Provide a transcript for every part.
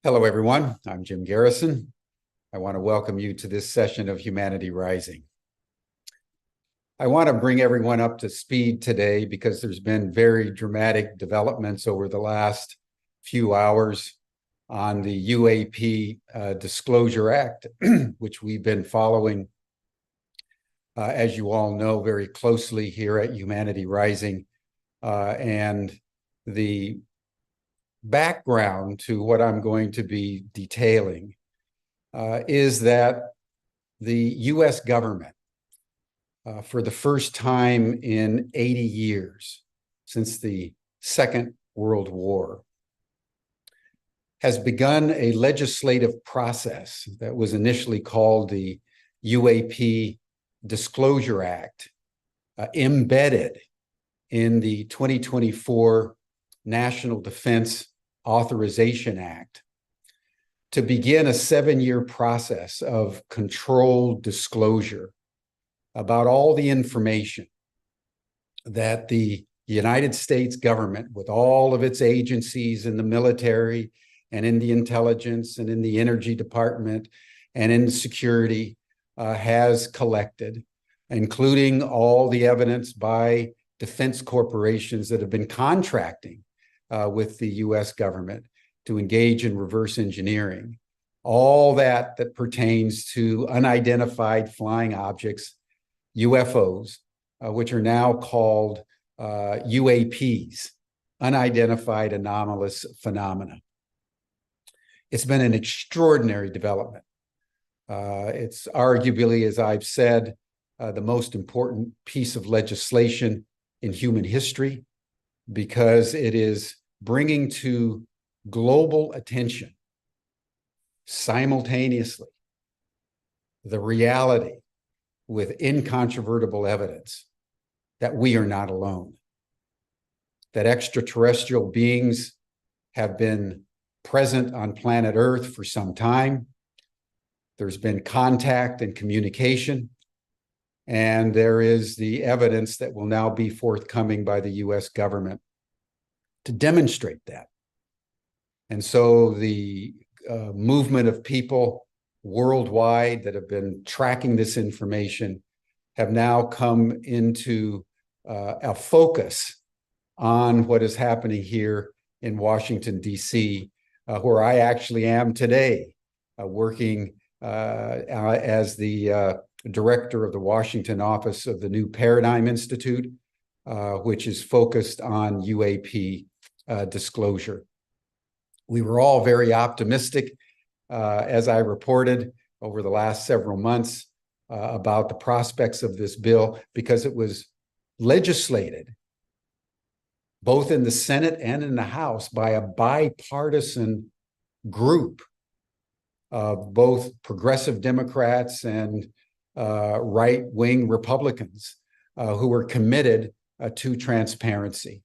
Hello, everyone. I'm Jim Garrison. I want to welcome you to this session of Humanity Rising. I want to bring everyone up to speed today because there's been very dramatic developments over the last few hours on the UAP Disclosure Act, which we've been following, as you all know, very closely here at Humanity Rising. And the background to what I'm going to be detailing is that the US government, for the first time in 80 years, since the Second World War, has begun a legislative process that was initially called the UAP Disclosure Act, embedded in the 2024 National Defense Authorization Act, to begin a 7-year process of controlled disclosure about all the information that the United States government, with all of its agencies in the military and in the intelligence and in the energy department and in security, has collected, including all the evidence by defense corporations that have been contracting with the US government to engage in reverse engineering, all that pertains to unidentified flying objects, UFOs, which are now called UAPs, unidentified anomalous phenomena. It's been an extraordinary development. It's arguably, as I've said, the most important piece of legislation in human history, because it is bringing to global attention simultaneously the reality with incontrovertible evidence that we are not alone, that extraterrestrial beings have been present on planet Earth for some time. There's been contact and communication, and there is the evidence that will now be forthcoming by the US government to demonstrate that. And so the movement of people worldwide that have been tracking this information have now come into a focus on what is happening here in Washington, D.C., where I actually am today, working as the director of the Washington office of the New Paradigm Institute, which is focused on UAP disclosure. We were all very optimistic, as I reported over the last several months, about the prospects of this bill, because it was legislated both in the Senate and in the House by a bipartisan group of both progressive Democrats and right-wing Republicans who were committed to transparency.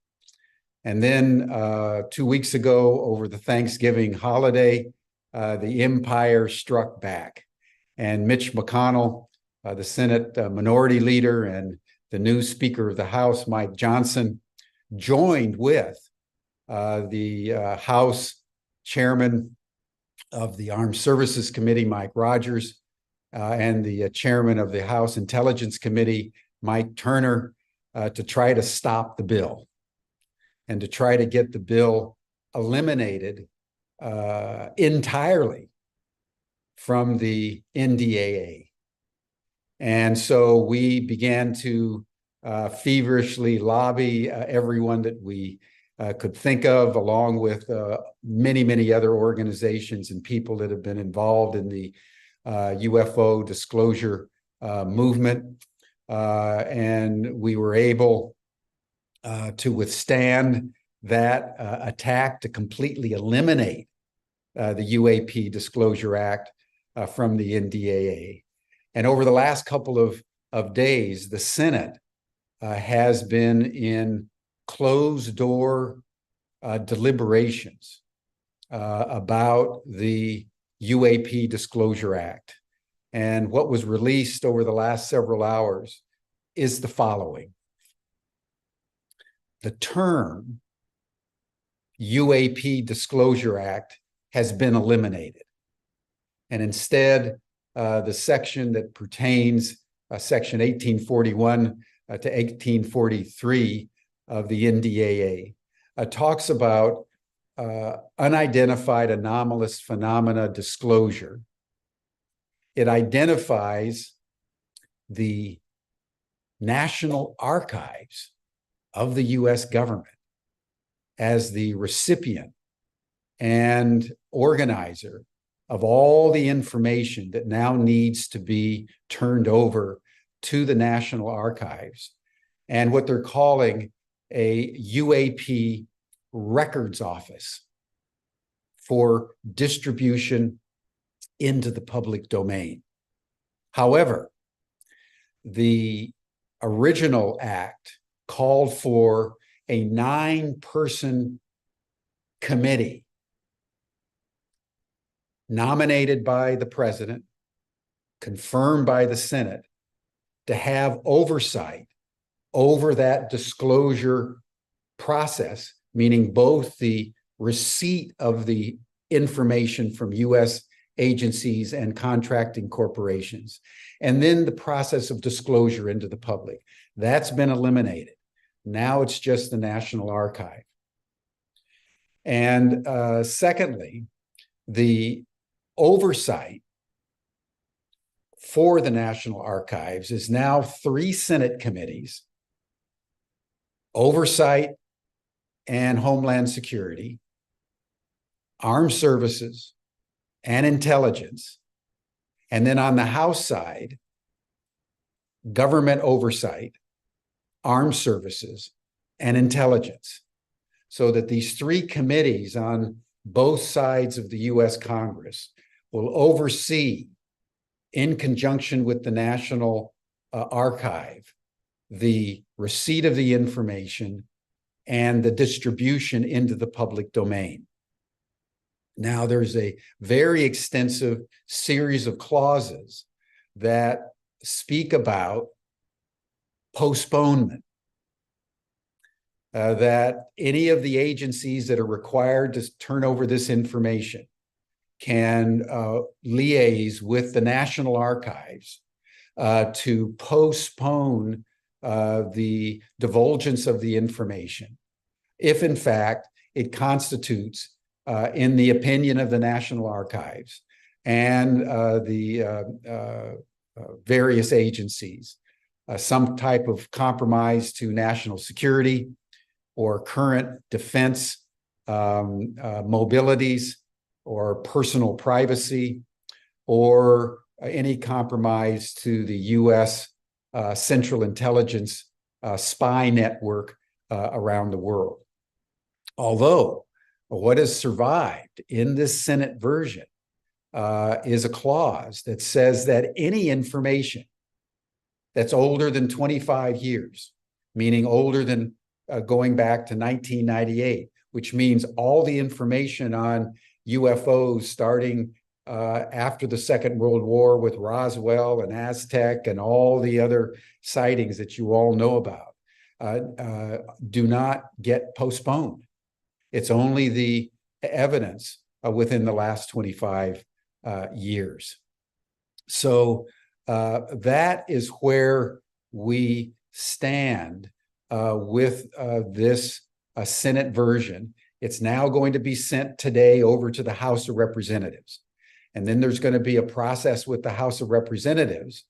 And then 2 weeks ago, over the Thanksgiving holiday, the empire struck back. And Mitch McConnell, the Senate minority leader, and the new Speaker of the House, Mike Johnson, joined with the House Chairman of the Armed Services Committee, Mike Rogers, and the Chairman of the House Intelligence Committee, Mike Turner, to try to stop the bill and to try to get the bill eliminated entirely from the NDAA. And so we began to feverishly lobby everyone that we could think of, along with many, many other organizations and people that have been involved in the UFO disclosure movement. And we were able to withstand that attack to completely eliminate the UAP Disclosure Act from the NDAA. And over the last couple of days, the Senate has been in closed-door deliberations about the UAP Disclosure Act. And what was released over the last several hours is the following. The term UAP Disclosure Act has been eliminated. And instead, the section that pertains, section 1841 to 1843 of the NDAA, talks about unidentified anomalous phenomena disclosure. It identifies the National Archives of the US government as the recipient and organizer of all the information that now needs to be turned over to the National Archives, and what they're calling a UAP records office for distribution into the public domain. However, the original act called for a 9-person committee nominated by the president, confirmed by the Senate, to have oversight over that disclosure process, meaning both the receipt of the information from US agencies and contracting corporations, and then the process of disclosure into the public. That's been eliminated. Now it's just the National Archive. And secondly, the oversight for the National Archives is now 3 Senate committees: Oversight and Homeland Security, Armed Services, and Intelligence. And then on the House side, Government Oversight, Armed Services, and Intelligence. So that these 3 committees on both sides of the US Congress will oversee, in conjunction with the National Archive, the receipt of the information and the distribution into the public domain. Now, there's a very extensive series of clauses that speak about postponement, that any of the agencies that are required to turn over this information can liaise with the National Archives to postpone the divulgence of the information, if in fact it constitutes, in the opinion of the National Archives and the various agencies, some type of compromise to national security or current defense mobilities or personal privacy, or any compromise to the US Central Intelligence spy network around the world. Although what has survived in this Senate version is a clause that says that any information that's older than 25 years, meaning older than going back to 1998, which means all the information on UFOs starting after the Second World War with Roswell and Aztec and all the other sightings that you all know about, do not get postponed. It's only the evidence within the last 25 years. So that is where we stand with this Senate version. It's now going to be sent today over to the House of Representatives. And then there's going to be a process with the House of Representatives,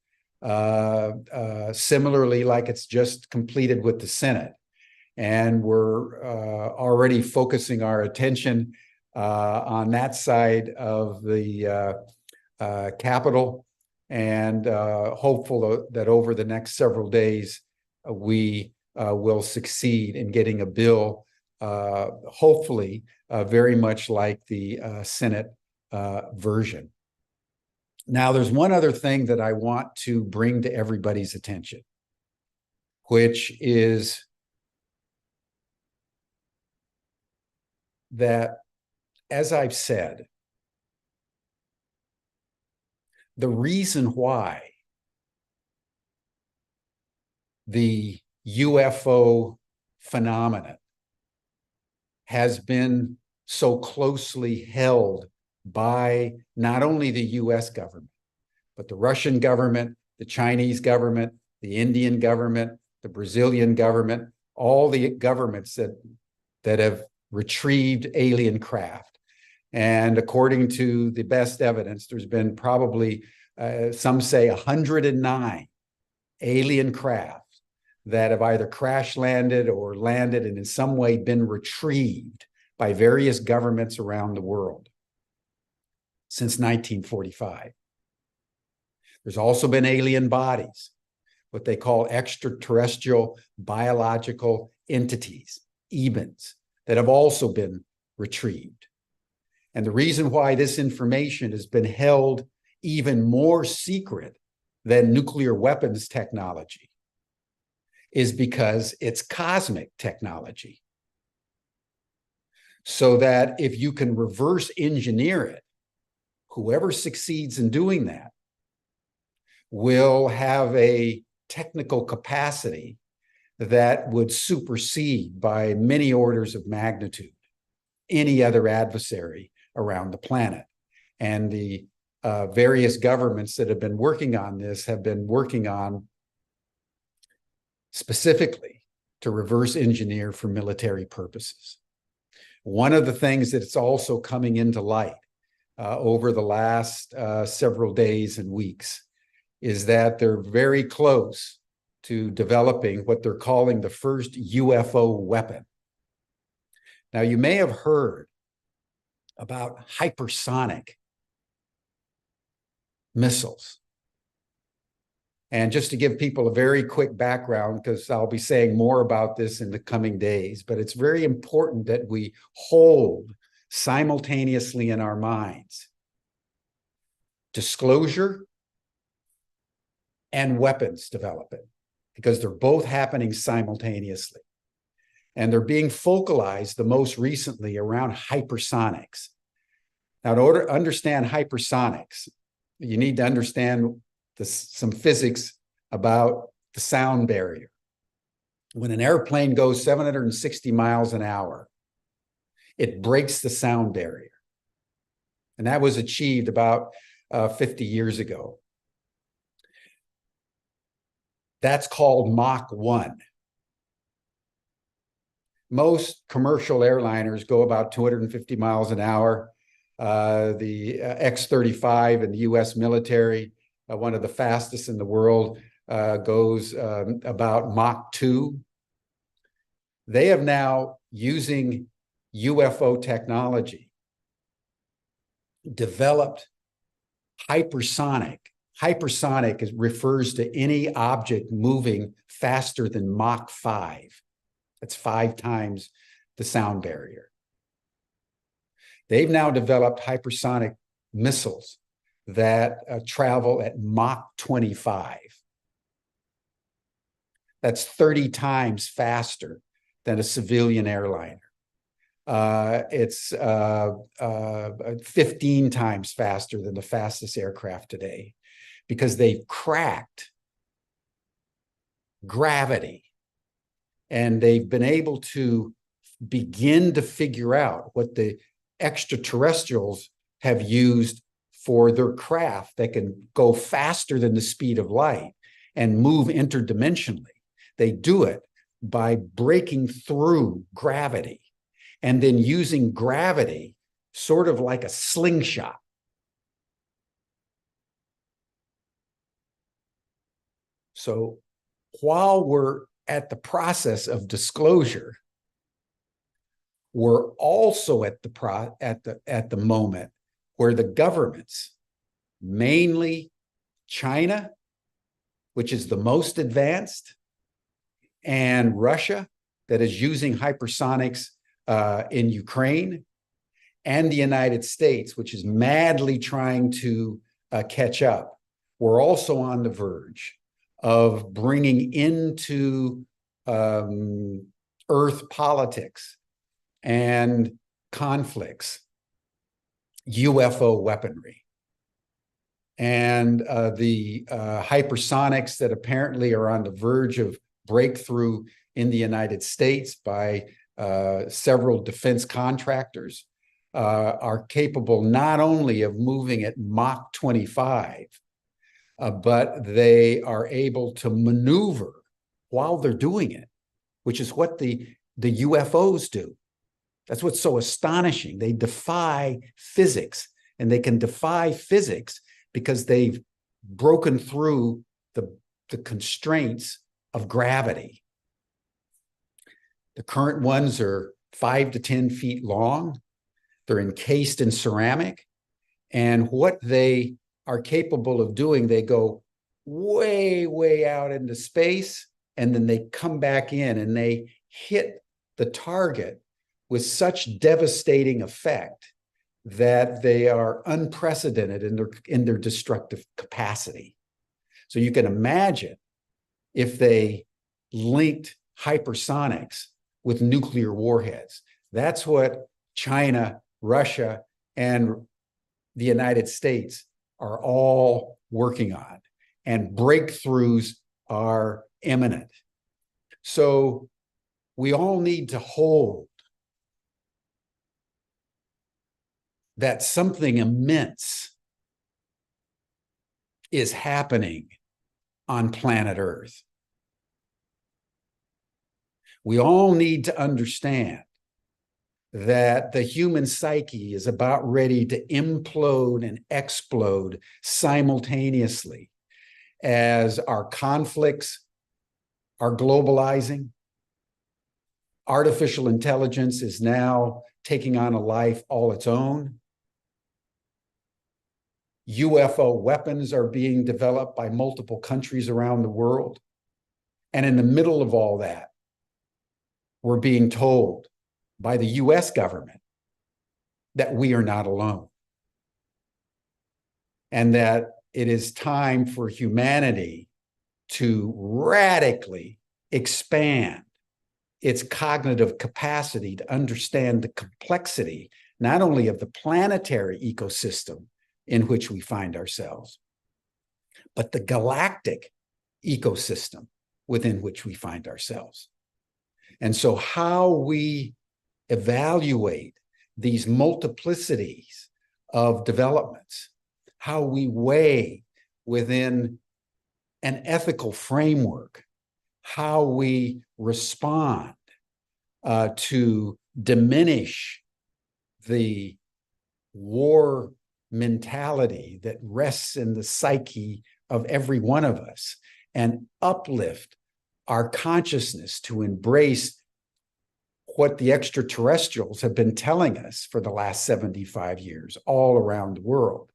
similarly like it's just completed with the Senate. And we're already focusing our attention on that side of the Capitol, and hopeful that over the next several days, we will succeed in getting a bill, hopefully very much like the Senate version. Now, there's one other thing that I want to bring to everybody's attention, which is that, as I've said, the reason why the UFO phenomenon has been so closely held by not only the US government, but the Russian government, the Chinese government, the Indian government, the Brazilian government, all the governments that have retrieved alien craft. And according to the best evidence, there's been probably, some say 109 alien craft that have either crash landed or landed and in some way been retrieved by various governments around the world since 1945. There's also been alien bodies, what they call extraterrestrial biological entities, EBINs, that have also been retrieved. And the reason why this information has been held even more secret than nuclear weapons technology is because it's cosmic technology. So that if you can reverse engineer it, whoever succeeds in doing that will have a technical capacity that would supersede by many orders of magnitude any other adversary around the planet. And the various governments that have been working on this have been working on specifically to reverse engineer for military purposes. One of the things that's also coming into light over the last several days and weeks is that they're very close to developing what they're calling the first UFO weapon. Now, you may have heard about hypersonic missiles. And just to give people a very quick background, because I'll be saying more about this in the coming days, but it's very important that we hold simultaneously in our minds disclosure and weapons development, because they're both happening simultaneously. And they're being focalized the most recently around hypersonics. Now, in order to understand hypersonics, you need to understand some physics about the sound barrier. When an airplane goes 760 miles an hour, it breaks the sound barrier. And that was achieved about 50 years ago. That's called Mach 1. Most commercial airliners go about 250 miles an hour. The X-35 in the US military, one of the fastest in the world, goes about Mach 2. They have now, using UFO technology, developed hypersonic. Hypersonic refers to any object moving faster than Mach 5. That's 5 times the sound barrier. They've now developed hypersonic missiles that travel at Mach 25. That's 30 times faster than a civilian airliner. It's 15 times faster than the fastest aircraft today, because they've cracked gravity and they've been able to begin to figure out what the extraterrestrials have used for their craft that can go faster than the speed of light and move interdimensionally. They do it by breaking through gravity and then using gravity sort of like a slingshot. So while we're at the process of disclosure, we're also at the moment where the governments, mainly China, which is the most advanced, and Russia, that is using hypersonics in Ukraine, and the United States, which is madly trying to catch up, we're also on the verge of bringing into Earth politics and conflicts UFO weaponry. And the hypersonics that apparently are on the verge of breakthrough in the United States by several defense contractors are capable not only of moving at Mach 25, but they are able to maneuver while they're doing it, which is what the UFOs do. That's what's so astonishing. They defy physics, and they can defy physics because they've broken through the constraints of gravity. The current ones are 5 to 10 feet long. They're encased in ceramic. And what they are capable of doing, they go way, way out into space, and then they come back in and they hit the target with such devastating effect that they are unprecedented in their destructive capacity. So you can imagine if they linked hypersonics with nuclear warheads. That's what China, Russia, and the United States are all working on, and breakthroughs are imminent. So we all need to hold that something immense is happening on planet Earth. We all need to understand that the human psyche is about ready to implode and explode simultaneously as our conflicts are globalizing. Artificial intelligence is now taking on a life all its own. UFO weapons are being developed by multiple countries around the world. And in the middle of all that, we're being told by the US government that we are not alone, and that it is time for humanity to radically expand its cognitive capacity to understand the complexity, not only of the planetary ecosystem in which we find ourselves, but the galactic ecosystem within which we find ourselves. And so how we evaluate these multiplicities of developments, how we weigh within an ethical framework, how we respond to diminish the war mentality that rests in the psyche of every one of us, and uplift our consciousness to embrace what the extraterrestrials have been telling us for the last 75 years all around the world,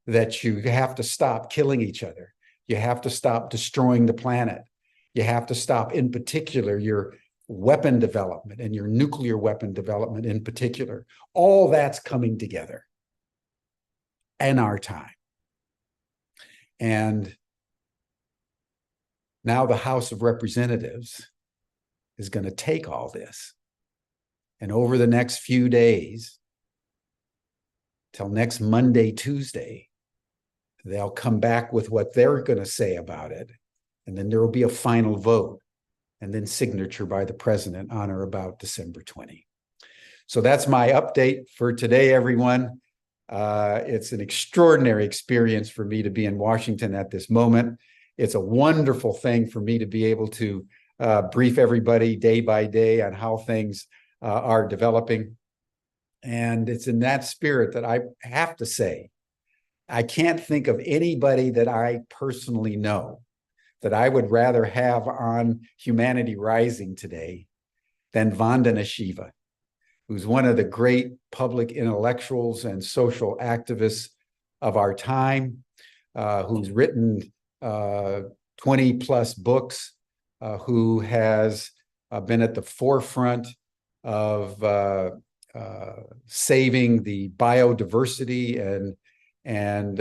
that you have to stop killing each other. You have to stop destroying the planet. You have to stop, in particular, your weapon development and your nuclear weapon development in particular. All that's coming together in our time. And now the House of Representatives is going to take all this, and over the next few days, till next Monday, Tuesday, they'll come back with what they're going to say about it. And then there will be a final vote, and then signature by the president on or about December 20. So that's my update for today, everyone. It's an extraordinary experience for me to be in Washington at this moment. It's a wonderful thing for me to be able to brief everybody day by day on how things are developing. And it's in that spirit that I have to say, I can't think of anybody that I personally know that I would rather have on Humanity Rising today than Vandana Shiva, who's one of the great public intellectuals and social activists of our time, who's written 20 plus books, who has been at the forefront of saving the biodiversity and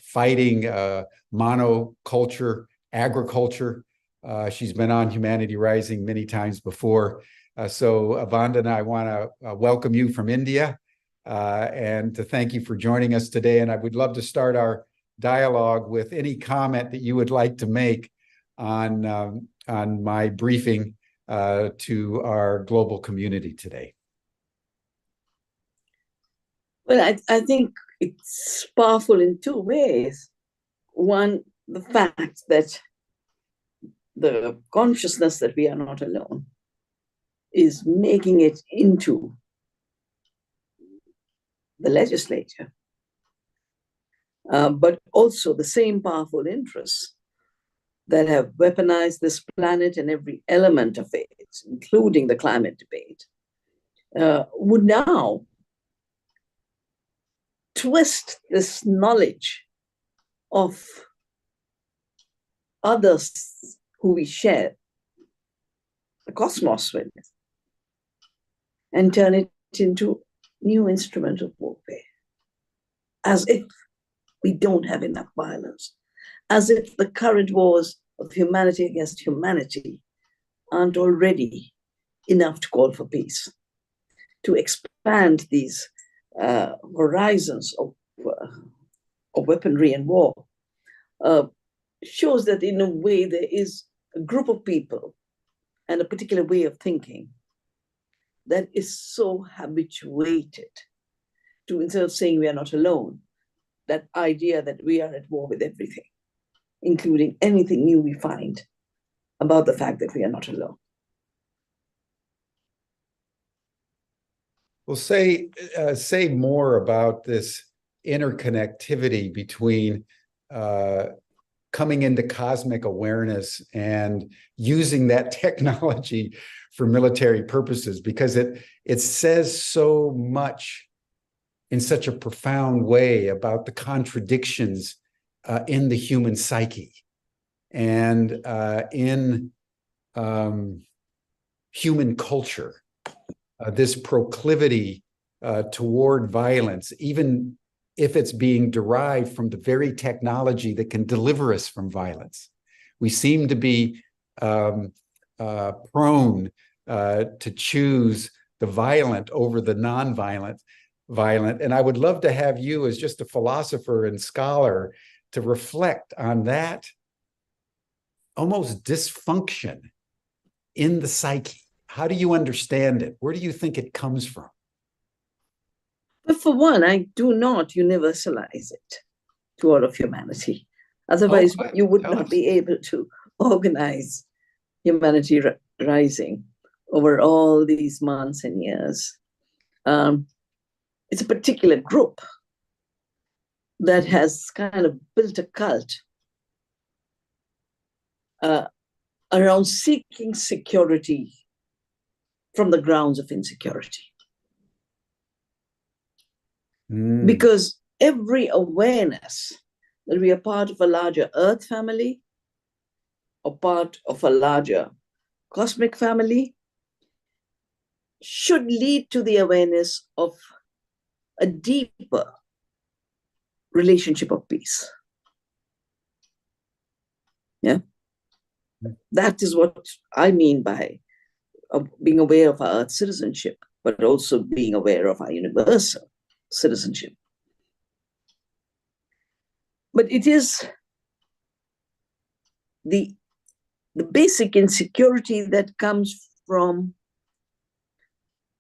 fighting monoculture agriculture. She's been on Humanity Rising many times before. So Vandana, I want to welcome you from India and to thank you for joining us today. And I would love to start our dialogue with any comment that you would like to make on my briefing to our global community today. Well, I think it's powerful in two ways. One, the fact that the consciousness that we are not alone is making it into the legislature, but also the same powerful interests that have weaponized this planet and every element of it, including the climate debate, would now twist this knowledge of others who we share the cosmos with and turn it into new instrument of warfare, as if we don't have enough violence, as if the current wars of humanity against humanity aren't already enough to call for peace, to expand these horizons of weaponry and war, shows that in a way there is a group of people and a particular way of thinking that is so habituated to, instead of saying we are not alone, that idea that we are at war with everything, including anything new we find about the fact that we are not alone. Well, say more about this interconnectivity between coming into cosmic awareness and using that technology for military purposes, because it says so much in such a profound way about the contradictions in the human psyche and in human culture. This proclivity toward violence, even if it's being derived from the very technology that can deliver us from violence. We seem to be prone to choose the violent over the non-violent. And I would love to have you, as just a philosopher and scholar, to reflect on that almost dysfunction in the psyche. How do you understand it? Where do you think it comes from? But for one, I do not universalize it to all of humanity. Otherwise, you would not be able to organize humanity rising over all these months and years. It's a particular group that has kind of built a cult around seeking security from the grounds of insecurity. Because every awareness that we are part of a larger Earth family or part of a larger cosmic family should lead to the awareness of a deeper relationship of peace. Yeah, that is what I mean by being aware of our Earth citizenship, but also being aware of our universal citizenship. But it is the basic insecurity that comes from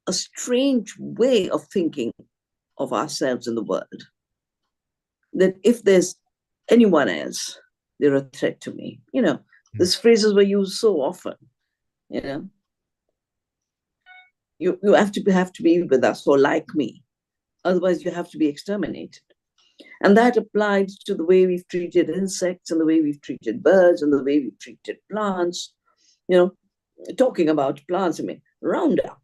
a strange way of thinking of ourselves in the world. That if there's anyone else, they're a threat to me. You know, these phrases were used so often, you know. You have to be with us or like me. Otherwise, you have to be exterminated. And that applied to the way we've treated insects and the way we've treated birds and the way we've treated plants. You know, talking about plants, I mean, Roundup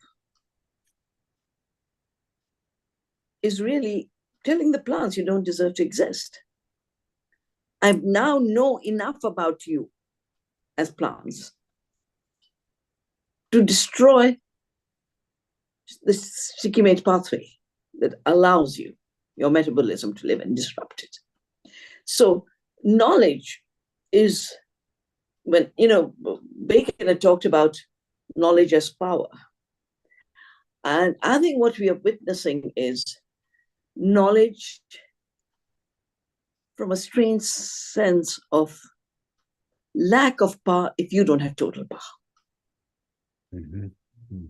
is really telling the plants you don't deserve to exist. I now know enough about you as plants to destroy the sticky-mate pathway that allows you, your metabolism, to live and disrupt it. So knowledge is, when, you know, Bacon had talked about knowledge as power. And I think what we are witnessing is knowledge from a strange sense of lack of power if you don't have total power.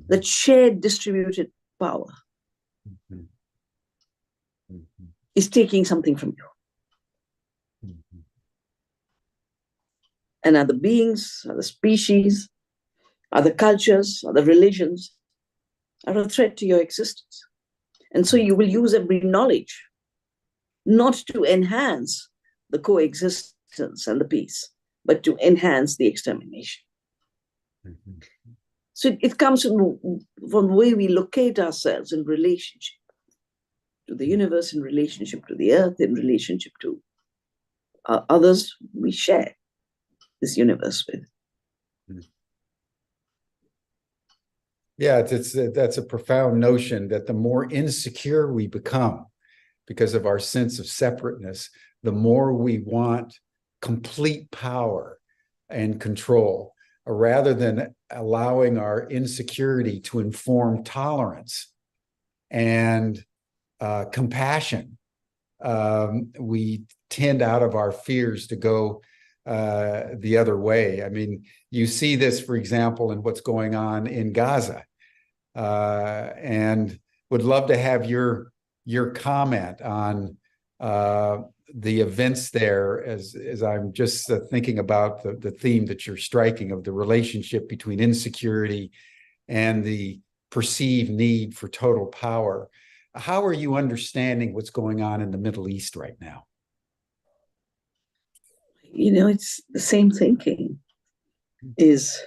That shared distributed power Mhm. is taking something from you. Mhm. And other beings, other species, other cultures, other religions are a threat to your existence. And so you will use every knowledge not to enhance the coexistence and the peace, but to enhance the extermination. Mhm. So it comes from the way we locate ourselves in relationship to the universe, in relationship to the earth, in relationship to others we share this universe with. Yeah, that's a profound notion that the more insecure we become because of our sense of separateness, the more we want complete power and control, rather than allowing our insecurity to inform tolerance and compassion. We tend out of our fears to go the other way. I mean, you see this, for example, in what's going on in Gaza, and would love to have your comment on the events there as I'm just thinking about the theme that you're striking of the relationship between insecurity and the perceived need for total power. How are you understanding what's going on in the Middle East right now? It's the same thinking is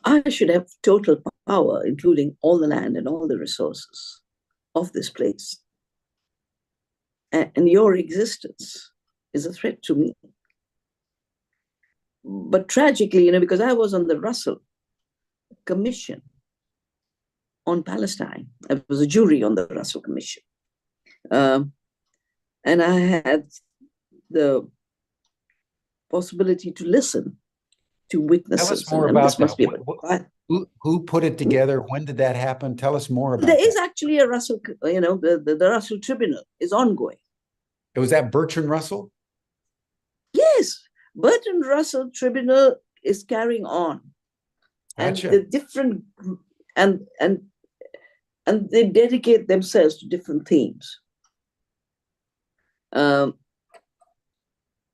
I should have total power, including all the land and all the resources of this place. And your existence is a threat to me. But tragically, because I was on the Russell Commission on Palestine, I was a jury on the Russell Commission. And I had the possibility to listen to witnesses. Tell us more about that. Who put it together? When did that happen? Tell us more about There that. is actually a Russell, the Russell Tribunal is ongoing. Was that Bertrand Russell? Yes, Bertrand Russell Tribunal is carrying on. Gotcha. And the different, and they dedicate themselves to different themes.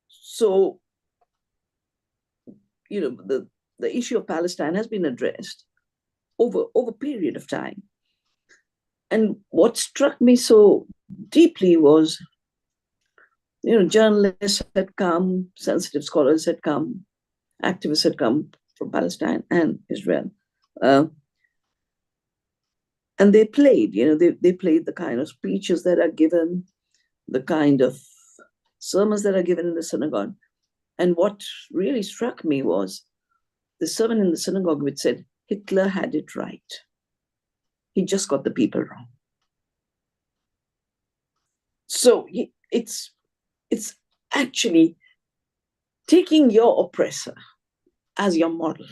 So, the issue of Palestine has been addressed over a period of time. And what struck me so deeply was, journalists had come, sensitive scholars had come, activists had come from Palestine and Israel. And they played, they played the kind of speeches that are given, the kind of sermons that are given in the synagogue. And what really struck me was the sermon in the synagogue which said, Hitler had it right. He just got the people wrong. So it's actually taking your oppressor as your model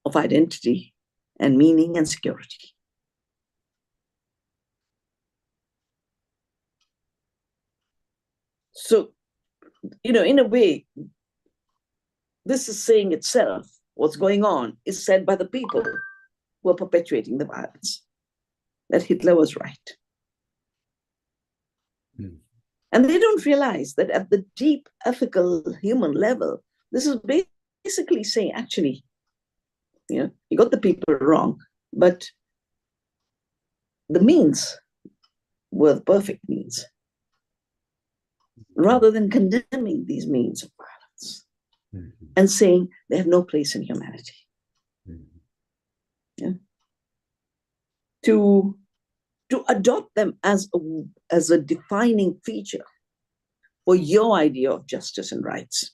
of identity and meaning and security. So, in a way, this is saying itself, what's going on is said by the people who are perpetuating the violence, that Hitler was right. Mm. And they don't realize that at the deep ethical human level, this is basically saying, actually, you got the people wrong, but the means were the perfect means, rather than condemning these means of violence and saying they have no place in humanity. Yeah. To adopt them as a defining feature for your idea of justice and rights.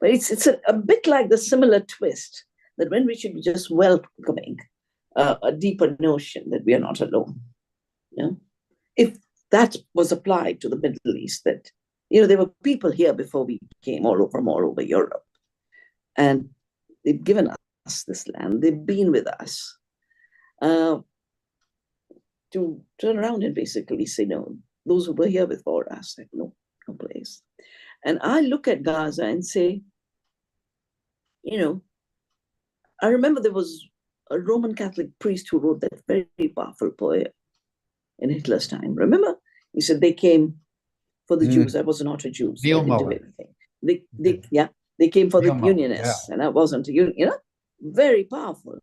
But it's a bit like the similar twist that when we should be just welcoming a deeper notion that we are not alone. Yeah? If that was applied to the Middle East, that there were people here before we came from all over Europe, and they've given us this land, they've been with us, to turn around and basically say, no, those who were here before us have no place. And I look at Gaza and say, I remember there was a Roman Catholic priest who wrote that very powerful poem in Hitler's time. Remember? He said they came for the Jews. I was not a Jew, so I didn't do anything. They came for the Unionists, and I wasn't a Union. Very powerful.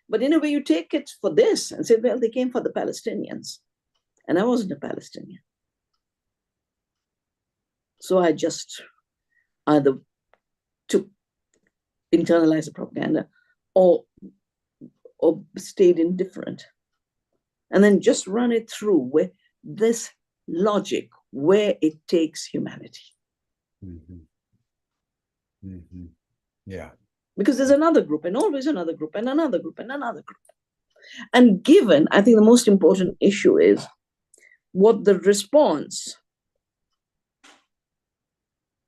But in a way, you take it for this and say, well, they came for the Palestinians, and I wasn't a Palestinian. So I just either took internalized the propaganda or stayed indifferent. And then just run it through with this logic where it takes humanity. Yeah. Because there's another group, and always another group, and another group, and another group. And given, I think the most important issue is what the response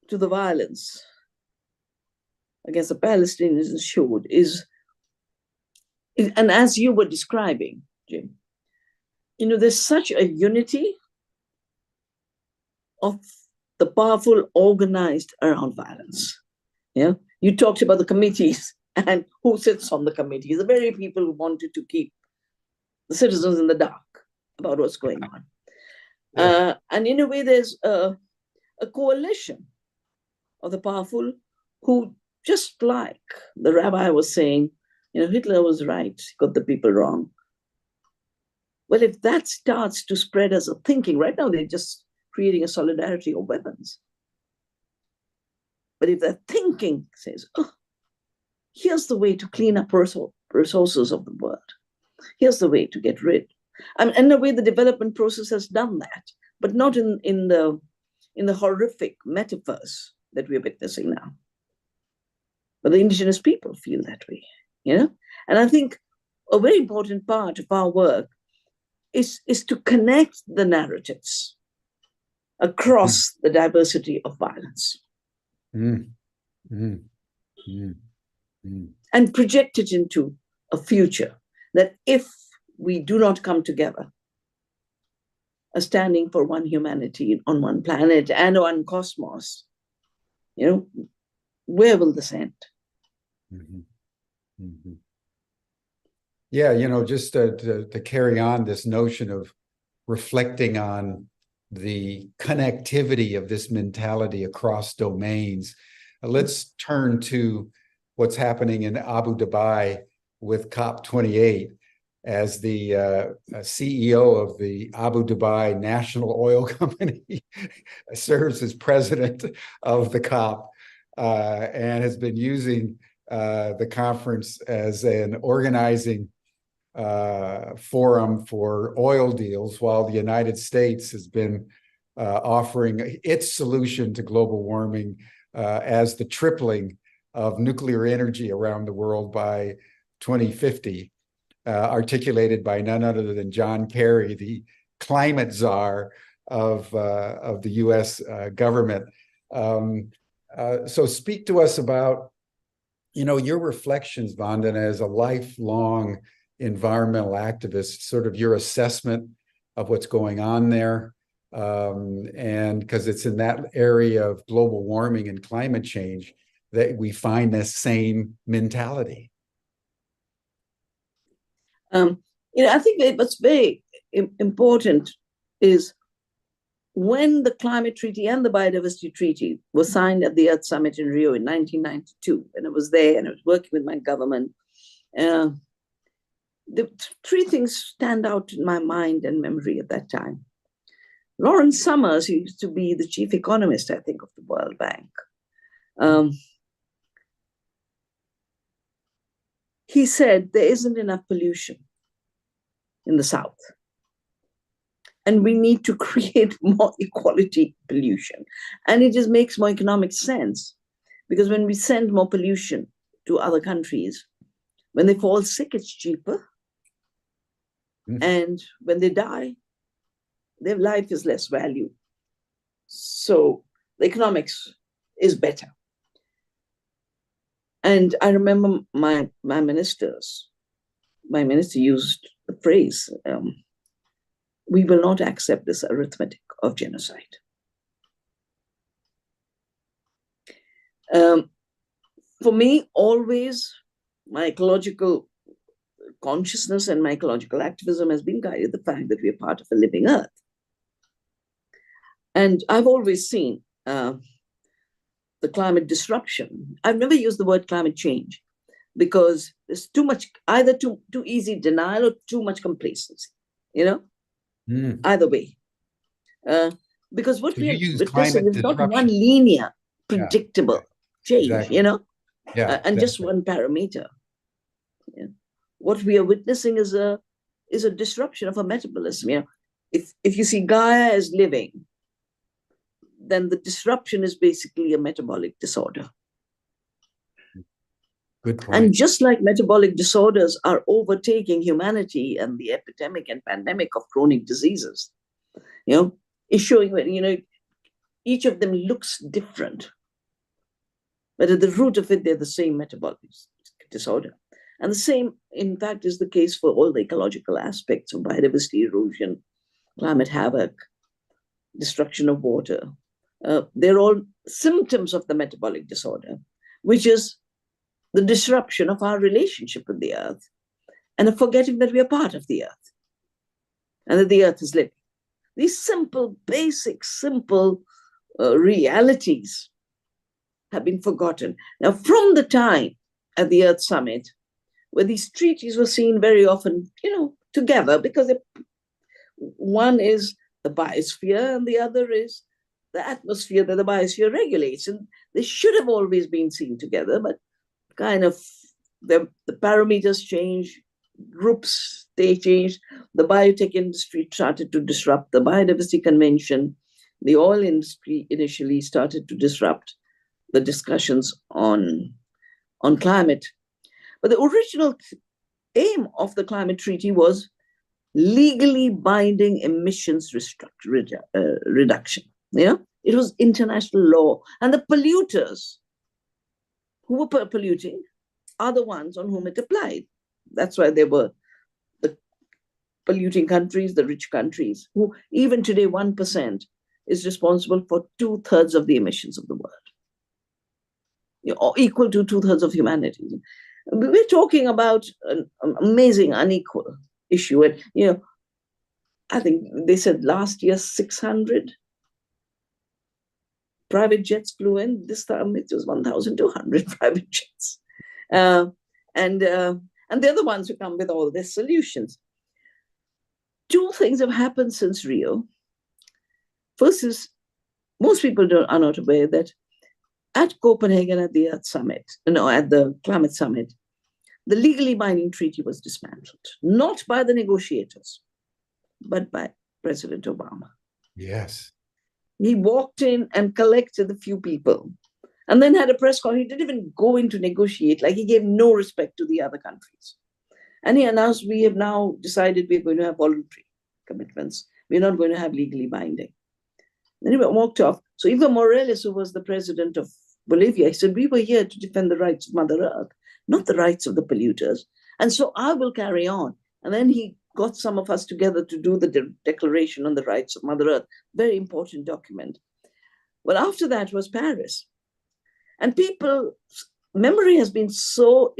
to the violence against the Palestinians showed is, and as you were describing, Jim, there's such a unity of the powerful organized around violence. Yeah, you talked about the committees and who sits on the committees, the very people who wanted to keep the citizens in the dark about what's going on. And in a way, there's a coalition of the powerful who, just like the rabbi was saying, Hitler was right, he got the people wrong. Well, if that starts to spread as a thinking, right now they're just creating a solidarity of weapons. But if that thinking says, oh, here's the way to clean up resources of the world, here's the way to get rid. And in a way, the development process has done that, but not in the horrific metaphors that we're witnessing now. But the indigenous people feel that way, And I think a very important part of our work is to connect the narratives across the diversity of violence. And project it into a future that if we do not come together as standing for one humanity on one planet and one cosmos, where will this end? Yeah, just to carry on this notion of reflecting on the connectivity of this mentality across domains, let's turn to what's happening in Abu Dhabi with COP28. As the CEO of the Abu Dhabi National Oil Company, serves as president of the COP and has been using the conference as an organizing forum for oil deals, while the United States has been offering its solution to global warming as the tripling of nuclear energy around the world by 2050, articulated by none other than John Kerry, the climate czar of the U.S. government. So speak to us about, your reflections, Vandana, as a lifelong environmental activist, sort of your assessment of what's going on there. And because it's in that area of global warming and climate change that we find this same mentality. I think what's very important is when the climate treaty and the biodiversity treaty were signed at the Earth Summit in Rio in 1992, and I was there and I was working with my government, the three things stand out in my mind and memory at that time. Lawrence Summers, who used to be the chief economist, I think, of the World Bank, he said there isn't enough pollution in the South. And we need to create more equality pollution. And it just makes more economic sense, because when we send more pollution to other countries, when they fall sick, it's cheaper. And when they die, their life is less value. So the economics is better. And I remember my minister used the phrase, we will not accept this arithmetic of genocide. For me, always, my ecological consciousness and my ecological activism has been guided the fact that we are part of a living earth. And I've always seen the climate disruption. I've never used the word climate change because there's too much, either too easy denial or too much complacency, either way. Because what So we you are use witnessing climate is not one disruption. linear, predictable change, exactly. and exactly. just one parameter. What we are witnessing is a disruption of a metabolism. If you see Gaia as living, then the disruption is basically a metabolic disorder. Good point. And just like metabolic disorders are overtaking humanity and the epidemic and pandemic of chronic diseases, is showing, each of them looks different. But at the root of it, they're the same metabolic disorder. And the same, in fact, is the case for all the ecological aspects of biodiversity erosion, climate havoc, destruction of water. They're all symptoms of the metabolic disorder, which is the disruption of our relationship with the earth and a forgetting that we are part of the earth and that the earth is living. These simple, basic, simple realities have been forgotten. Now, from the time at the Earth Summit, where these treaties were seen very often, together, because one is the biosphere and the other is the atmosphere that the biosphere regulates. And they should have always been seen together, but kind of the parameters change, groups, they changed. The biotech industry started to disrupt the biodiversity convention. The oil industry initially started to disrupt the discussions on climate. But the original aim of the climate treaty was legally binding emissions reduction. It was international law. And the polluters who were polluting are the ones on whom it applied. That's why they were the polluting countries, the rich countries, who even today 1% is responsible for 2/3 of the emissions of the world, or equal to 2/3 of humanity. We're talking about an amazing unequal issue. And, I think they said last year 600 private jets flew in. This time it was 1,200 private jets. And they're the ones who come with all their solutions. Two things have happened since Rio. First is, most people are not aware that at Copenhagen at the Earth Summit, at the Climate Summit, the legally binding treaty was dismantled, not by the negotiators, but by President Obama. Yes. He walked in and collected a few people and then had a press call. He didn't even go in to negotiate, like he gave no respect to the other countries. And he announced, we have now decided we're going to have voluntary commitments. We're not going to have legally binding. Then he walked off. So Evo Morales, who was the president of Bolivia, he said, we were here to defend the rights of Mother Earth, not the rights of the polluters. And so I will carry on. And then he got some of us together to do the Declaration on the Rights of Mother Earth, very important document. Well, after that was Paris. And people's memory has been so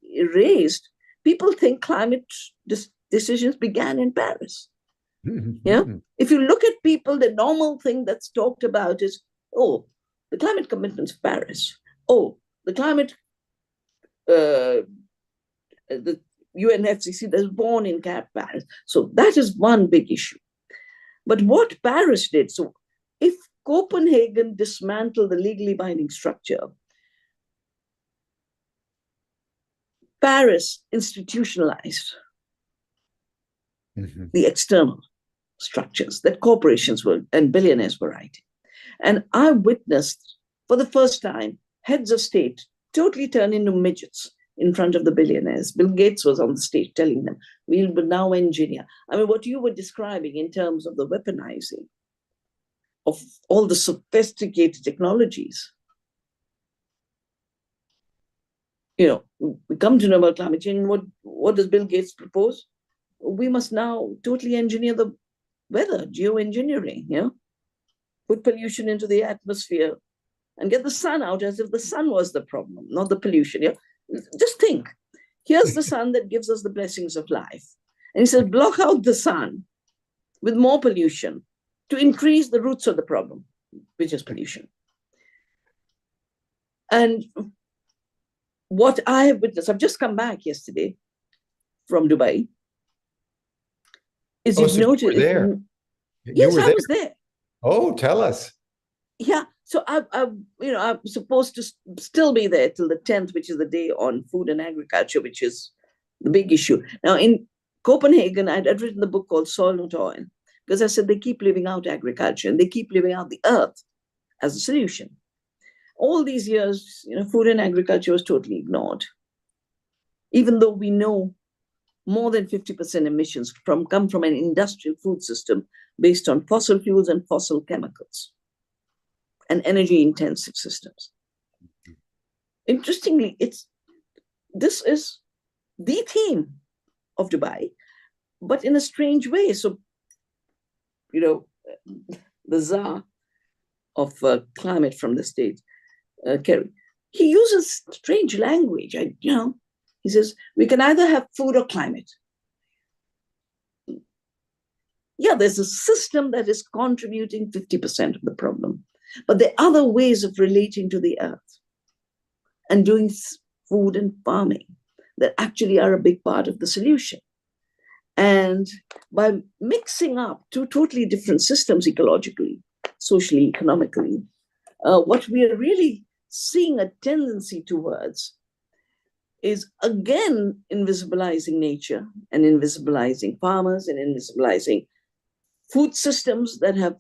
erased. People think climate decisions began in Paris. If you look at people, the normal thing that's talked about is, the climate commitments of Paris. The climate, the UNFCCC that was born in Paris. So that is one big issue. But what Paris did, so if Copenhagen dismantled the legally binding structure, Paris institutionalized the external structures that corporations were and billionaires were writing. And I witnessed for the first time heads of state totally turn into midgets in front of the billionaires. Bill Gates was on the stage telling them, we will now engineer. I mean, what you were describing in terms of the weaponizing of all the sophisticated technologies. We come to know about climate change. What does Bill Gates propose? We must now totally engineer the weather, geoengineering, put pollution into the atmosphere and get the sun out as if the sun was the problem, not the pollution. Just think, Here's the sun that gives us the blessings of life. And he says, block out the sun with more pollution to increase the roots of the problem, which is pollution. And what I have witnessed, I've just come back yesterday from Dubai, is you've noticed. You were there. Yes, I was there. Oh, tell us. Yeah, so I'm supposed to still be there till the 10th, which is the day on food and agriculture, which is the big issue. Now, in Copenhagen, I'd written the book called Soil Not Oil, because I said they keep leaving out agriculture and they keep leaving out the earth as a solution. All these years, food and agriculture was totally ignored, even though we know more than 50% emissions come from an industrial food system based on fossil fuels and fossil chemicals and energy-intensive systems. Interestingly, this is the theme of Dubai, but in a strange way. So, the Tsar of climate from the state, Kerry, he uses strange language. He says, we can either have food or climate. Yeah, there's a system that is contributing 50% of the problem. But there are other ways of relating to the earth and doing food and farming that actually are a big part of the solution. And by mixing up two totally different systems ecologically, socially, economically, what we are really seeing a tendency towards is, again, invisibilizing nature and invisibilizing farmers and invisibilizing food systems that have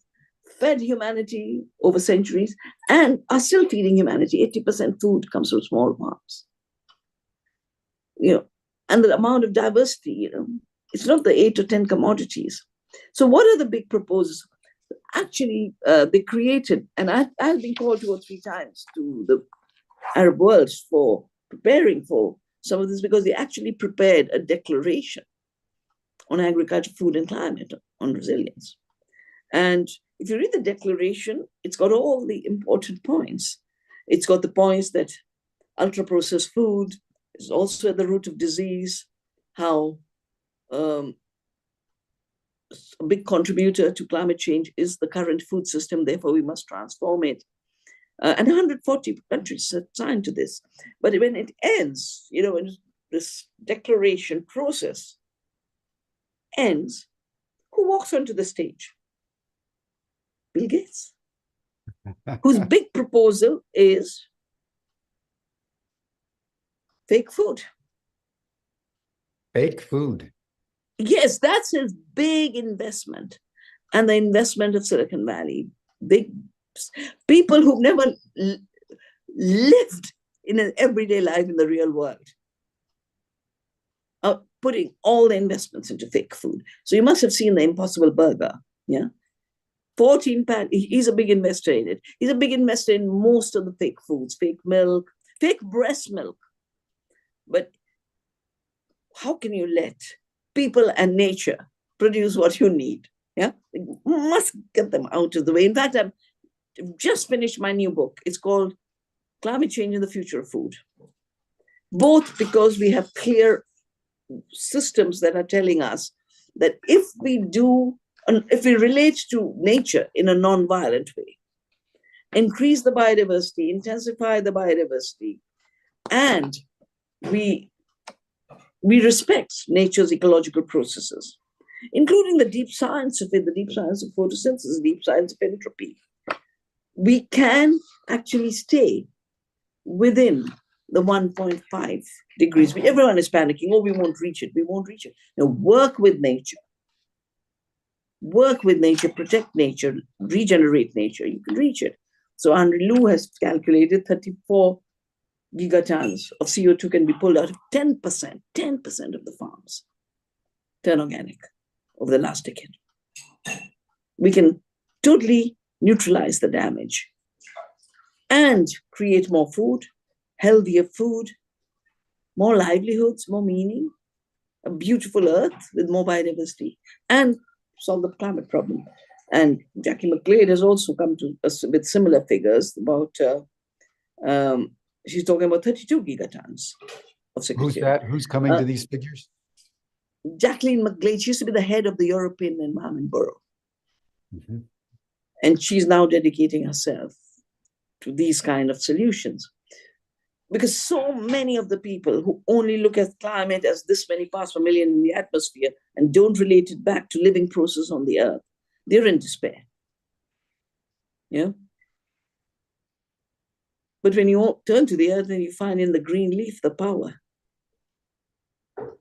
fed humanity over centuries and are still feeding humanity. 80% food comes from small farms. And the amount of diversity, it's not the 8 or 10 commodities. So what are the big proposals? Actually, they created, and I've been called 2 or 3 times to the Arab world for preparing for some of this, because they actually prepared a declaration on agriculture, food, and climate, on resilience. And if you read the declaration, it's got all the important points. It's got the points that ultra-processed food is also at the root of disease, how a big contributor to climate change is the current food system, therefore we must transform it. And 140 countries have signed to this. But when it ends, when this declaration process ends, who walks onto the stage? Bill Gates, whose big proposal is fake food. Fake food. Yes, that's his big investment. And the investment of Silicon Valley, big people who've never lived in an everyday life in the real world are putting all the investments into fake food. So you must have seen the Impossible Burger, yeah? 14 pounds, he's a big investor in it. He's a big investor in most of the fake foods, fake milk, fake breast milk. But how can you let people and nature produce what you need? Yeah, you must get them out of the way. In fact, I've just finished my new book. It's called Climate Change and the Future of Food. Both because we have clear systems that are telling us that if we relate to nature in a non-violent way, increase the biodiversity, intensify the biodiversity, and we respect nature's ecological processes, including the deep science of it, the deep science of photosynthesis, the deep science of entropy, we can actually stay within the 1.5 degrees. Everyone is panicking. Oh, we won't reach it. We won't reach it. Now, work with nature. Work with nature, protect nature, regenerate nature. You can reach it. So Henry Liu has calculated 34 gigatons of CO2 can be pulled out of 10% of the farms turn organic over the last decade. We can totally neutralize the damage and create more food, healthier food, more livelihoods, more meaning, a beautiful earth with more biodiversity, and solve the climate problem. And Jackie McGlade has also come to us with similar figures about, she's talking about 32 gigatons of Who's Secretary. that? Who's coming to these figures? Jacqueline McGlade, she used to be the head of the European Environment Bureau. Mm-hmm. And she's now dedicating herself to these kind of solutions. Because so many of the people who only look at climate as this many parts per million in the atmosphere and don't relate it back to living process on the earth, they're in despair. Yeah. But when you turn to the earth and you find in the green leaf the power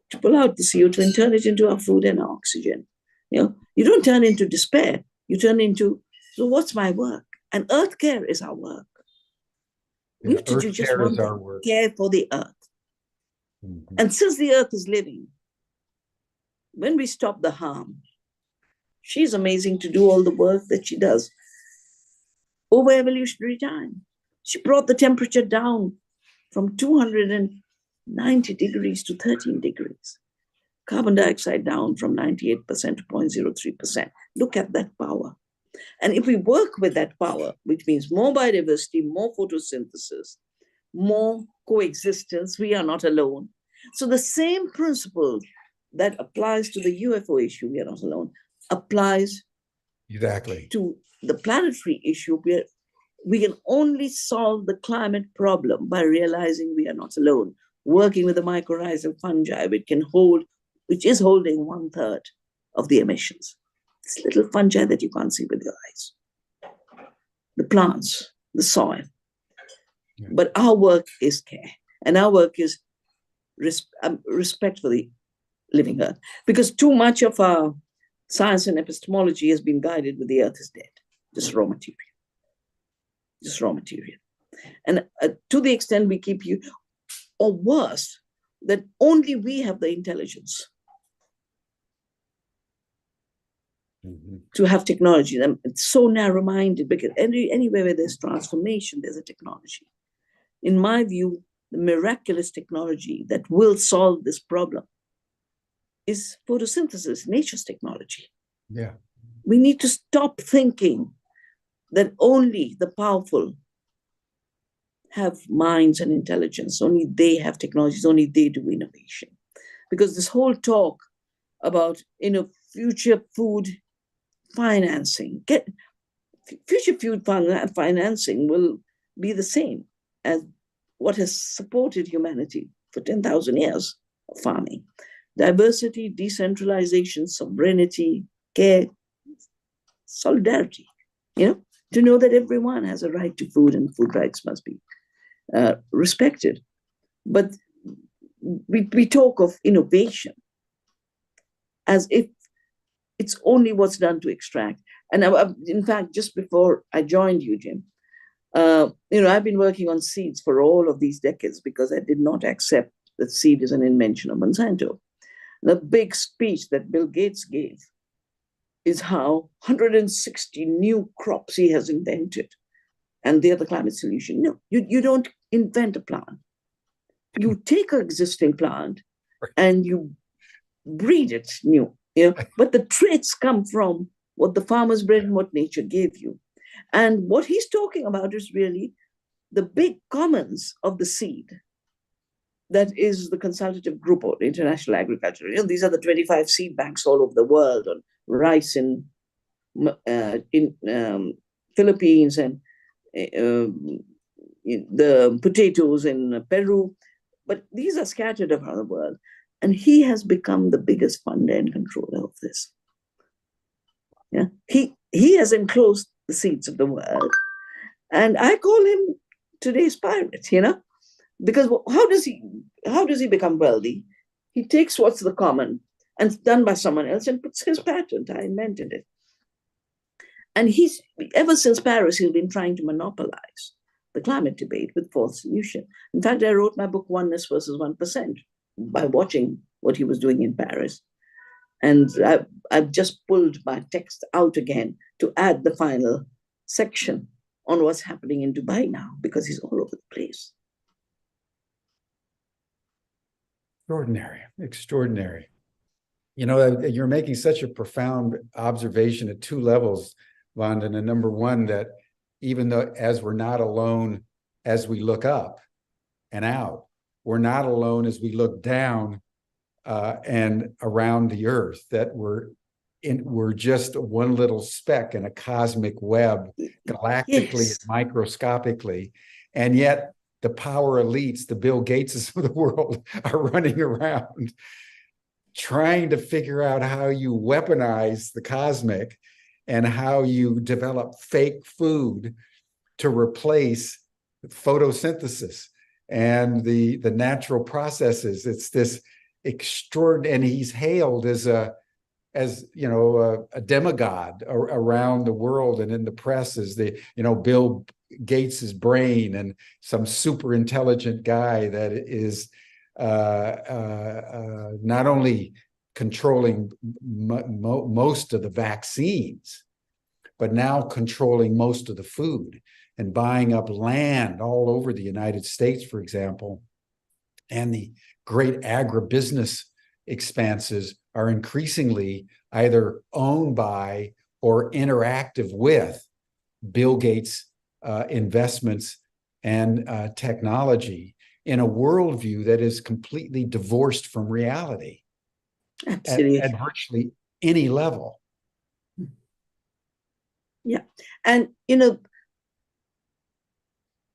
to pull out the CO2 and turn it into our food and our oxygen. You don't turn into despair. You turn into, so what's my work? And earth care is our work. We need to do just one thing, care for the earth. Mm-hmm. And since the earth is living, when we stop the harm, she's amazing to do all the work that she does over evolutionary time. She brought the temperature down from 290 degrees to 13 degrees. Carbon dioxide down from 98% to 0.03%. Look at that power. And if we work with that power, which means more biodiversity, more photosynthesis, more coexistence, we are not alone. So the same principle that applies to the UFO issue, we are not alone, applies exactly to the planetary issue. We can only solve the climate problem by realizing we are not alone, working with the mycorrhizal fungi, which is holding 1/3 of the emissions. This little fungi that you can't see with your eyes. The plants, the soil. Yeah. But our work is care. And our work is respect for the living earth. Because too much of our science and epistemology has been guided with the earth is dead. Just raw material. Just raw material. And to the extent we keep you, or worse, that only we have the intelligence to have technology. It's so narrow-minded because anywhere where there's transformation, there's a technology. In my view, the miraculous technology that will solve this problem is photosynthesis, nature's technology. Yeah. We need to stop thinking that only the powerful have minds and intelligence, only they have technologies, only they do innovation. Because this whole talk about future food financing, future food financing will be the same as what has supported humanity for 10,000 years of farming. Diversity, decentralization, sovereignty, care, solidarity, to know that everyone has a right to food and food rights must be respected. But we talk of innovation as if it's only what's done to extract. And in fact, just before I joined you, Jim, I've been working on seeds for all of these decades because I did not accept that seed is an invention of Monsanto. The big speech that Bill Gates gave is how 160 new crops he has invented, and they're the climate solution. No, you don't invent a plant. You take an existing plant and you breed it new. But the traits come from what the farmers bred and what nature gave you. And what he's talking about is really the big commons of the seed. That is the consultative group or international agriculture. These are the 25 seed banks all over the world on rice in Philippines and the potatoes in Peru. But these are scattered around the world. And he has become the biggest funder and controller of this. Yeah, he has enclosed the seeds of the world. And I call him today's pirate, because how does he become wealthy? He takes what's the common and it's done by someone else and puts his patent. I invented it. And ever since Paris, he's been trying to monopolize the climate debate with false solution. In fact, I wrote my book, Oneness versus 1%, by watching what he was doing in Paris. And I've just pulled my text out again to add the final section on what's happening in Dubai now, because he's all over the place. Extraordinary. You're making such a profound observation at two levels, Vandana. Number one, that even though as we're not alone as we look up and out, we're not alone as we look down and around the earth, that we're just one little speck in a cosmic web, galactically and microscopically. And yet the power elites, the Bill Gateses of the world, are running around trying to figure out how you weaponize the cosmic and how you develop fake food to replace photosynthesis and the natural processes. It's this extraordinary, and he's hailed as a demigod around the world and in the press as Bill Gates's brain and some super intelligent guy that is not only controlling most of the vaccines, but now controlling most of the food and buying up land all over the United States, for example. And the great agribusiness expanses are increasingly either owned by or interactive with Bill Gates' investments and technology in a worldview that is completely divorced from reality. Absolutely. At virtually any level. Yeah. And,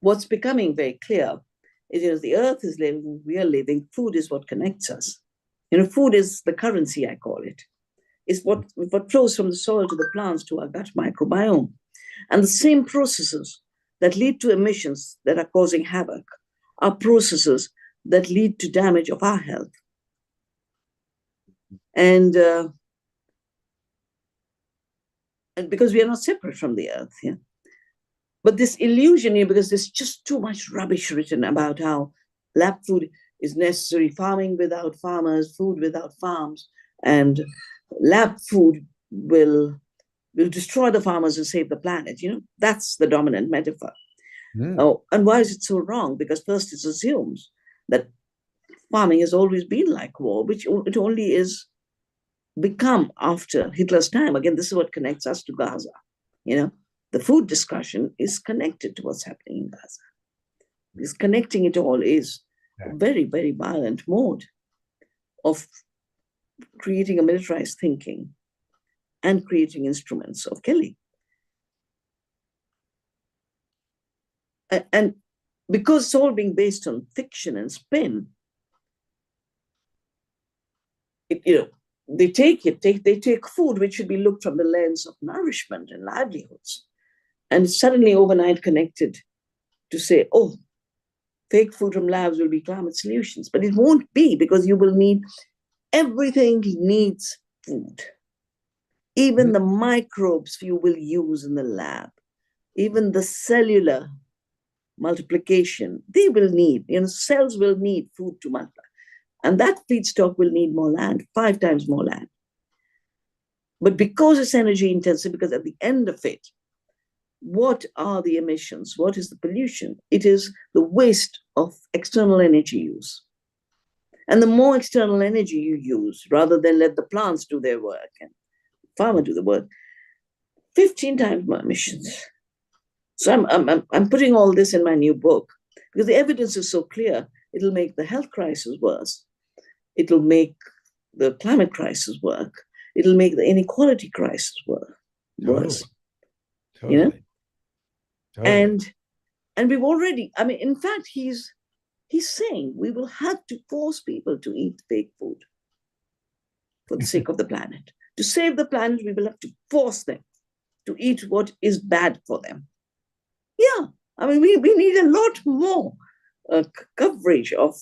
what's becoming very clear is, the earth is living, we are living, food is what connects us. Food is the currency, I call it. It's what flows from the soil to the plants to our gut microbiome. And the same processes that lead to emissions that are causing havoc are processes that lead to damage of our health. And because we are not separate from the earth, yeah. But this illusion here, because there's just too much rubbish written about how lab food is necessary, farming without farmers, food without farms, and lab food will destroy the farmers and save the planet. That's the dominant metaphor. Oh, and why is it so wrong? Because first it assumes that farming has always been like war, which it only is become after Hitler's time. Again, this is what connects us to Gaza. The food discussion is connected to what's happening in Gaza. Because connecting it all is a very, very violent mode of creating a militarized thinking and creating instruments of killing. And because it's all being based on fiction and spin, they take food which should be looked from the lens of nourishment and livelihoods, and suddenly overnight connected to say, oh, fake food from labs will be climate solutions. But it won't be, because you will need, everything needs food. Even the microbes you will use in the lab, even the cellular multiplication, they will need, cells will need food to multiply. And that feedstock will need more land, 5 times more land. But because it's energy intensive, because at the end of it, what are the emissions? What is the pollution? It is the waste of external energy use. And the more external energy you use, rather than let the plants do their work and farmer do the work, 15 times more emissions. So I'm putting all this in my new book because the evidence is so clear. It'll make the health crisis worse. It'll make the climate crisis work. It'll make the inequality crisis worse. Totally. And we've already, in fact, he's saying we will have to force people to eat fake food for the sake of the planet. To save the planet, we will have to force them to eat what is bad for them. Yeah, we need a lot more coverage of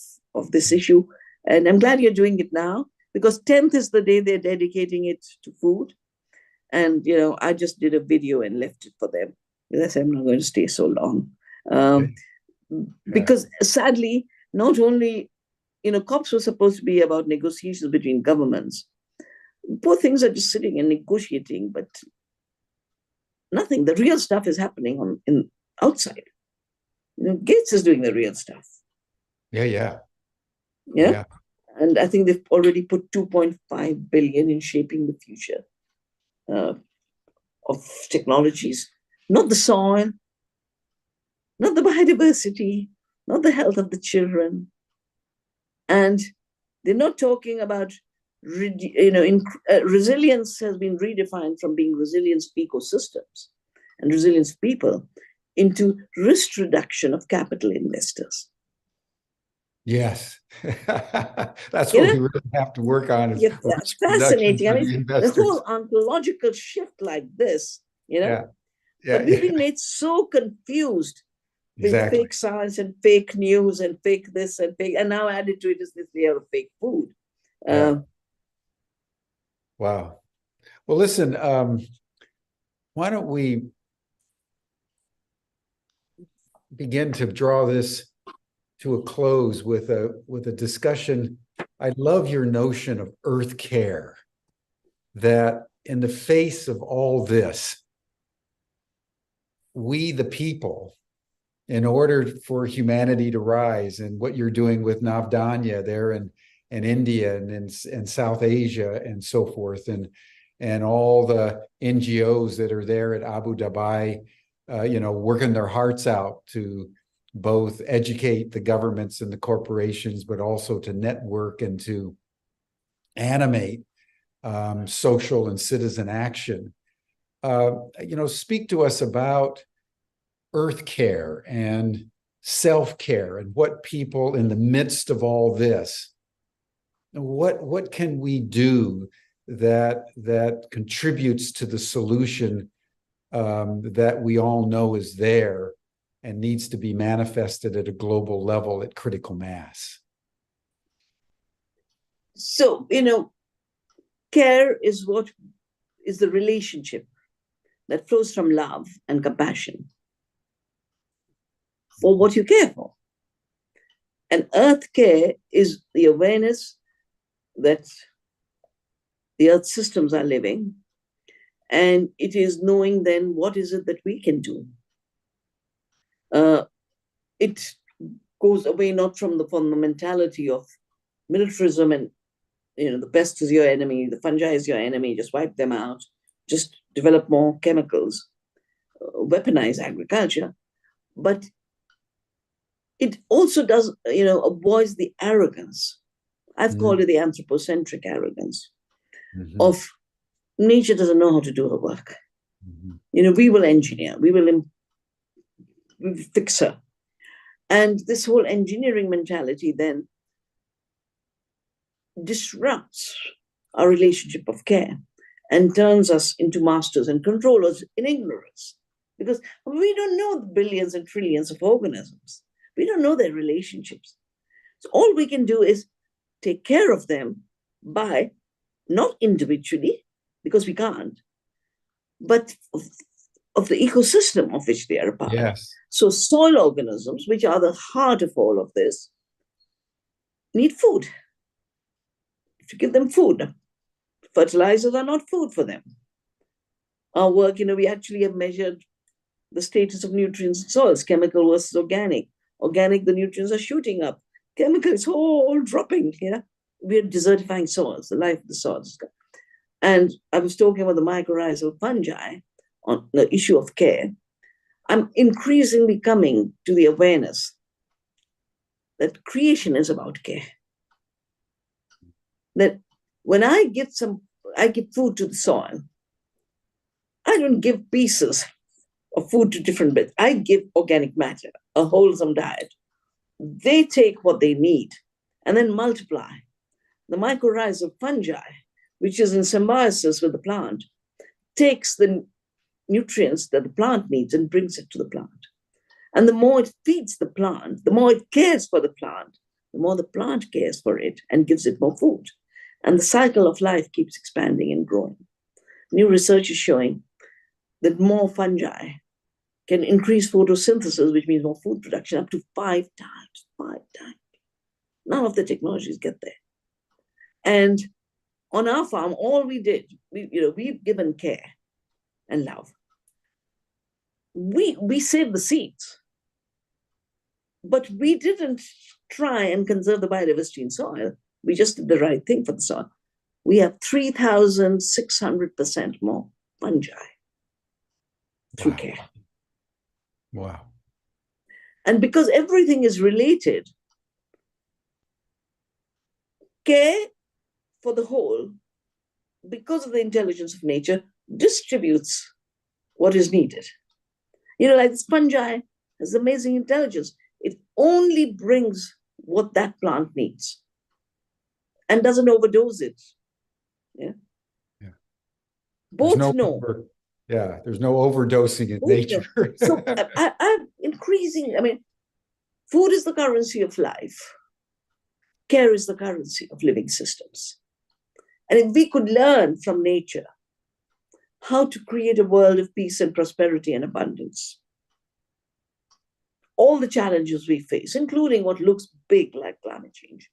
this issue. And I'm glad you're doing it now, because 10th is the day they're dedicating it to food. And, I just did a video and left it for them. Because I'm not going to stay so long. Because sadly, not only, COPs were supposed to be about negotiations between governments. Poor things are just sitting and negotiating, but nothing. The real stuff is happening outside. Gates is doing the real stuff. Yeah. And I think they've already put 2.5 billion in shaping the future of technologies. Not the soil, not the biodiversity, not the health of the children, And they're not talking about, resilience has been redefined from being resilience ecosystems and resilience people into risk reduction of capital investors. Yes. That's what we really have to work on is that's risk reduction fascinating. for I the mean, investors. the whole ontological shift like this, Yeah. But we've been made so confused with fake science and fake news and fake this and fake, and now added to it is this layer of fake food. Wow. Well, listen, why don't we begin to draw this to a close with a discussion. I love your notion of earth care, that in the face of all this, we the people, in order for humanity to rise, and what you're doing with Navdanya there in India and in South Asia and so forth, and all the NGOs that are there at Abu Dhabi, working their hearts out to both educate the governments and the corporations, but also to network and to animate social and citizen action. Speak to us about earth care and self-care, and what people in the midst of all this, what can we do that contributes to the solution that we all know is there and needs to be manifested at a global level at critical mass? So, care is what is the relationship that flows from love and compassion for what you care for. And earth care is the awareness that the earth systems are living, and it is knowing then what is it that we can do. It goes away not from the mentality of militarism and the pest is your enemy, the fungi is your enemy, just wipe them out, just develop more chemicals, weaponize agriculture. But it also does, avoids the arrogance. I've called it the anthropocentric arrogance of nature doesn't know how to do her work. We will engineer, we will fix her. And this whole engineering mentality then disrupts our relationship of care and turns us into masters and controllers in ignorance, because we don't know the billions and trillions of organisms. We don't know their relationships. So all we can do is take care of them by, not individually, because we can't, but of the ecosystem of which they are a part. Yes. So soil organisms, which are the heart of all of this, need food. To give them food. Fertilizers are not food for them. Our work, we actually have measured the status of nutrients in soils, chemical versus organic. Organic, the nutrients are shooting up. Chemical is all dropping. We're desertifying soils, the life of the soils. And I was talking about the mycorrhizal fungi on the issue of care. I'm increasingly coming to the awareness that creation is about care. That when I give food to the soil, I don't give pieces of food to different bits. I give organic matter, a wholesome diet. They take what they need and then multiply. The mycorrhizal fungi, which is in symbiosis with the plant, takes the nutrients that the plant needs and brings it to the plant. And the more it feeds the plant, the more it cares for the plant, the more the plant cares for it and gives it more food. And the cycle of life keeps expanding and growing. New research is showing that more fungi can increase photosynthesis, which means more food production, up to 5 times. 5 times. None of the technologies get there. And on our farm, all we did, we've given care and love. We saved the seeds, but we didn't try and conserve the biodiversity in soil. We just did the right thing for the soil. We have 3,600% more fungi through care. Wow. And because everything is related, care for the whole, because of the intelligence of nature, distributes what is needed. Like this fungi has amazing intelligence. It only brings what that plant needs and doesn't overdose it. Yeah. Both know. There's no overdosing in nature. So I'm increasing. Food is the currency of life. Care is the currency of living systems. And if we could learn from nature how to create a world of peace and prosperity and abundance, all the challenges we face, including what looks big like climate change,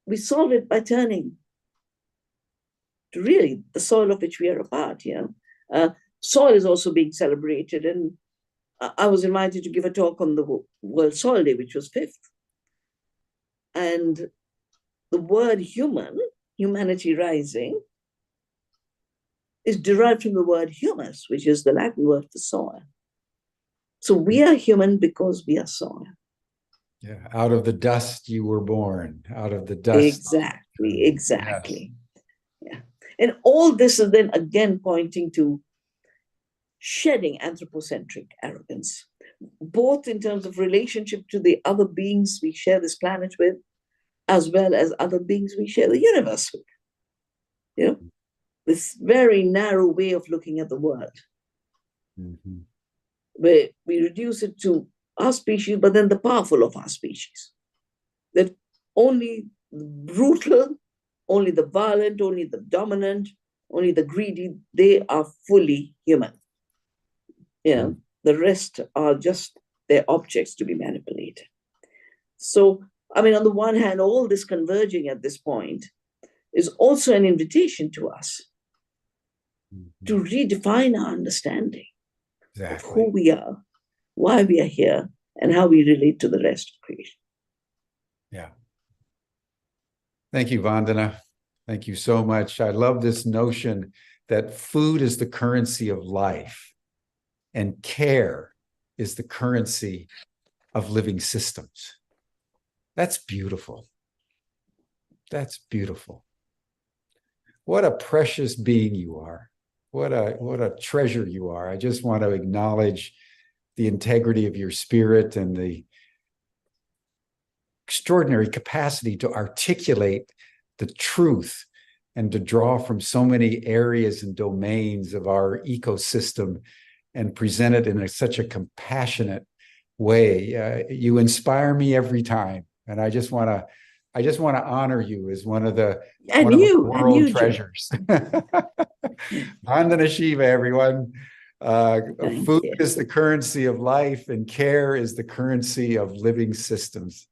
we solve it by turning to really the soil of which we are a part. Soil is also being celebrated. And I was invited to give a talk on the World Soil Day, which was 5th. And the word humanity rising, is derived from the word humus, which is the Latin word for soil. So we are human because we are soil. Yeah, out of the dust you were born, out of the dust. Exactly. Yes. Yeah. And all this is then again pointing to shedding anthropocentric arrogance, both in terms of relationship to the other beings we share this planet with, as well as other beings we share the universe with. This very narrow way of looking at the world, where we reduce it to our species, but then the powerful of our species. That only the brutal, only the violent, only the dominant, only the greedy, they are fully human. The rest are just their objects to be manipulated. So, on the one hand, all this converging at this point is also an invitation to us to redefine our understanding of who we are, why we are here, and how we relate to the rest of creation. Yeah. Thank you, Vandana. Thank you so much. I love this notion that food is the currency of life and care is the currency of living systems. That's beautiful. That's beautiful. What a precious being you are. What a treasure you are. I just want to acknowledge the integrity of your spirit and the extraordinary capacity to articulate the truth and to draw from so many areas and domains of our ecosystem and present it in such a compassionate way. You inspire me every time, and I just want to honor you as one of the world treasures. Vandana Shiva, everyone. Food is the currency of life, and care is the currency of living systems.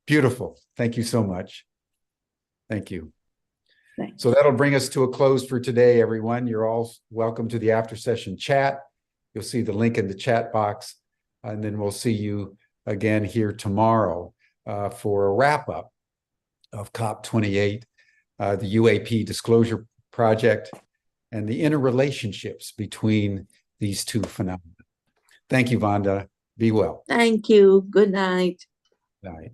Beautiful. Thank you so much. Thank you. Thanks. So that'll bring us to a close for today, everyone. You're all welcome to the after session chat. You'll see the link in the chat box, and then we'll see you again here tomorrow for a wrap up of COP28, the UAP disclosure project, and the interrelationships between these two phenomena. Thank you, Vandana. Be well. Thank you. Good night. Good night.